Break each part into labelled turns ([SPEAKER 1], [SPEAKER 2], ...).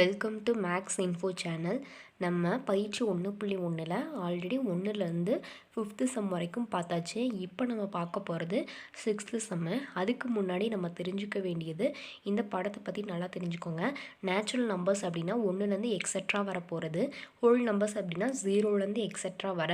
[SPEAKER 1] Welcome to Max Info channel. நம்ம பயிற்சி 1.1ல் already 1லேருந்து 5th some வரைக்கும் பார்த்தாச்சு. இப்போ நம்ம பார்க்க போகிறது 6th சம்மு. அதுக்கு முன்னாடி நம்ம தெரிஞ்சுக்க வேண்டியது, இந்த படத்தை பற்றி நல்லா தெரிஞ்சுக்கோங்க. நேச்சுரல் நம்பர்ஸ் அப்படின்னா 1லேருந்து எக்ஸெட்ரா வர போகிறது, ஹோல் நம்பர்ஸ் அப்படின்னா 0லேருந்து எக்ஸெட்ரா வர,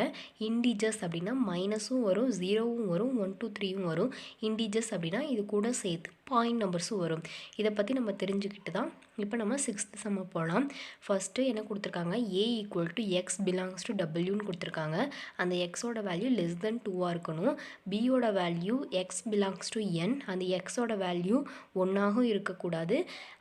[SPEAKER 1] இன்டீஜர்ஸ் அப்படின்னா மைனஸும் வரும், 0வும் வரும், 1 2 3யும் வரும். இன்டீஜர்ஸ் அப்படின்னா இது கூட சேர்த்து பாயிண்ட் நம்பர்ஸும் வரும். இதை பற்றி நம்ம தெரிஞ்சுக்கிட்டு தான் இப்போ நம்ம 6th சம்ம போகலாம். ஃபஸ்ட்டு என்ன கொடுத்துருக்காங்க, a = x belongs to wன்னு கொடுத்துருக்காங்க. அந்த எக்ஸோட வேல்யூ <2 இருக்கணும். பியோட value x belongs to n, அந்த எக்ஸோட வேல்யூ 1ஆகவும் இருக்கக்கூடாது.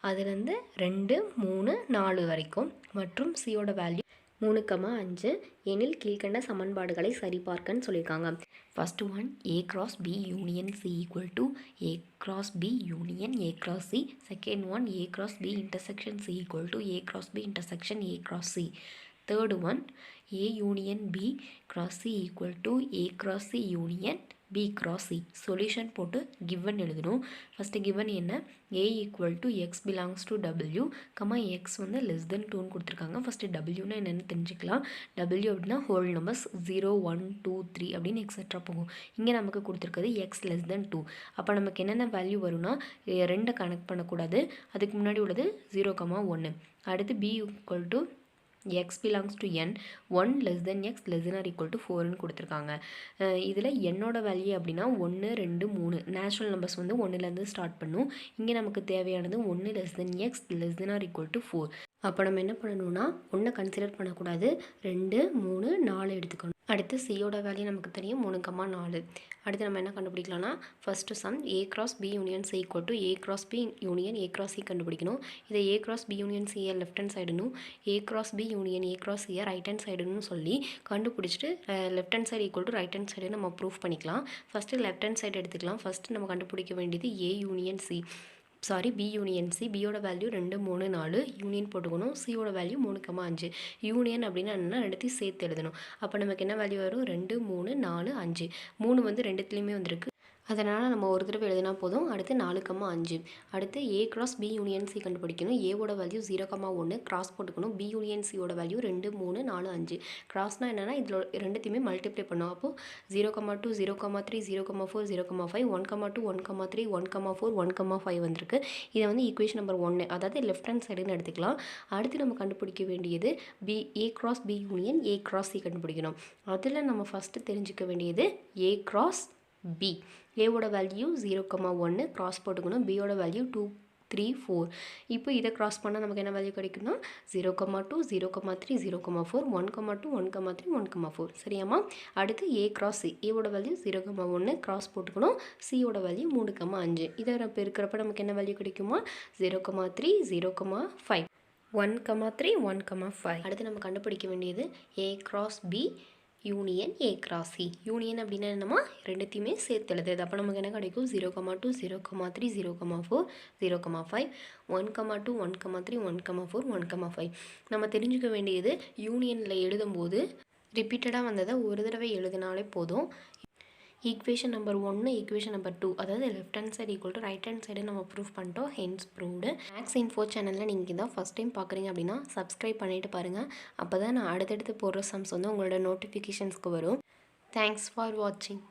[SPEAKER 1] அதுலேருந்து 2 3 4 வரைக்கும். மற்றும் சியோட வேல்யூ 3,5 எனில் கீழ்கண்ட சமன்பாடுகளை சரிபார்க்கன்னு சொல்லியிருக்காங்க. First one, a cross b union c = a cross b union a cross c. Second one, a cross b intersection c = a cross b intersection a cross c. Third one, a union b cross c = a cross c union b cross c. Solution போட்டு given எழுதணும். First given என்ன, a = x belongs to w, x வந்து <2ன்னு கொடுத்துருக்காங்க. First wனா என்னென்னு தெரிஞ்சுக்கலாம். w அப்படின்னா whole numbers 0 1 2 3 அப்படின்னு etcetera போகும். இங்கே நமக்கு கொடுத்துருக்கிறது x <2. அப்போ நமக்கு என்னென்ன வேல்யூ வரும்னா, 2 கனெக்ட் பண்ணக்கூடாது, அதுக்கு முன்னாடி உள்ளது 0,1. அடுத்து b = x belongs to n, 1 x <= 4ன்னு கொடுத்துருக்காங்க. இதில் என்னோட வேல்யூ அப்படின்னா 1 2 3 நேச்சுரல் நம்பர்ஸ் வந்து 1லேருந்து ஸ்டார்ட் பண்ணும். இங்கே நமக்கு தேவையானது 1 x <= 4. அப்போ நம்ம என்ன பண்ணணும்னா, 1 கன்சிடர் பண்ணக்கூடாது, 2 3 4 எடுத்துக்கணும். அடுத்து சியோட வேல்யூ நமக்கு தெரியும் 3,4. அடுத்து நம்ம என்ன கண்டுபிடிக்கலாம்னா, first sum a cross b union c = a cross b union a cross c கண்டுபிடிக்கணும். இதை a cross b union c left hand சைடுனும், a cross b union a cross c right hand சைடுன்னு சொல்லி கண்டுபிடிச்சிட்டு left hand side = right hand side நம்ம proof பண்ணிக்கலாம். First left hand side எடுத்துக்கலாம். First நம்ம கண்டுபிடிக்க வேண்டியது a union c, b union c. பியோட வேல்யூ 2 3 4, யூனியன் போட்டுக்கணும். சியோட வேல்யூ 3,5. யூனியன் அப்படின்னா என்னென்னா ரெண்டுத்தையும் சேர்த்து எழுதணும். அப்போ நமக்கு என்ன வேல்யூ வரும், 2 3 4 5. 3 வந்து ரெண்டுத்துலேயுமே வந்திருக்கு, அதனால் நம்ம ஒரு தடவை எழுதினா போதும். அடுத்து 4,5. அடுத்து a cross b union c கண்டுபிடிக்கணும். ஏவோட வேல்யூ 0,1, கிராஸ் போட்டுக்கணும். b union c-யோட வேல்யூ 2 3 4 5. கிராஸ்னால் என்னென்னா இதில் ரெண்டுத்தையுமே மல்டிப்ளை பண்ணோம். அப்போது 0,2 0,3 0,4 0,5 1,2 1,3 1,4 1,5 வந்திருக்கு. இதை வந்து ஈக்குவேஷன் நம்பர் 1, அதாவது லெஃப்ட் ஹேண்ட் சைடுன்னு எடுத்துக்கலாம். அடுத்து நம்ம கண்டுபிடிக்க வேண்டியது a cross b union a cross c கண்டுபிடிக்கணும். அதில் நம்ம ஃபஸ்ட்டு தெரிஞ்சுக்க வேண்டியது a cross b. ஏவோட வேல்யூ 0,1, கிராஸ் போட்டுக்கணும். பியோட வேல்யூ 2 3 4. இப்போ இதை கிராஸ் பண்ணால் நமக்கு என்ன வேல்யூ கிடைக்கும்னா 0,2 0,3 0,4 1,2 1,3 1,4. சரியாம்மா? அடுத்து a cross c. ஏவோட வேல்யூ 0,1, கிராஸ் போட்டுக்கணும். சியோட வேல்யூ 3,5. இதை நம்ம இருக்கிறப்ப நமக்கு என்ன வேல்யூ கிடைக்குமா, 0,3 0,5 1,3 1,5. அடுத்து நம்ம கண்டுபிடிக்க வேண்டியது a cross b union a cross c. Union அப்படின்னா என்னமா, ரெண்டுத்தையுமே சேர்த்து எழுதுறது. அப்போ நமக்கு என்ன கிடைக்கும், 0,2 0,3 0,4 0,5 1,2 1,3 1,4 1,5. நம்ம தெரிஞ்சுக்க வேண்டியது, யூனியனில் எழுதும்போது ரிப்பீட்டடாக வந்ததை ஒரு தடவை எழுதினாலே போதும். ஈக்குவேஷன் நம்பர் 1 ஈக்குவேஷன் நம்பர் 2, அதாவது left hand side = right hand side நம்ம ப்ரூஃப் பண்ணிட்டோம். Hence proved. மேக்ஸ் இன்ஃபோ சேனலில் நீங்கள் இதான் ஃபஸ்ட் டைம் பார்க்குறீங்க அப்படின்னா சப்ஸ்கிரைப் பண்ணிவிட்டு பாருங்கள். அப்போ தான் நான் அடுத்தடுத்து போடுற சம்ஸ் வந்து உங்களோட நோட்டிஃபிகேஷன்ஸ்க்கு வரும். தேங்க்ஸ் ஃபார் வாட்சிங்.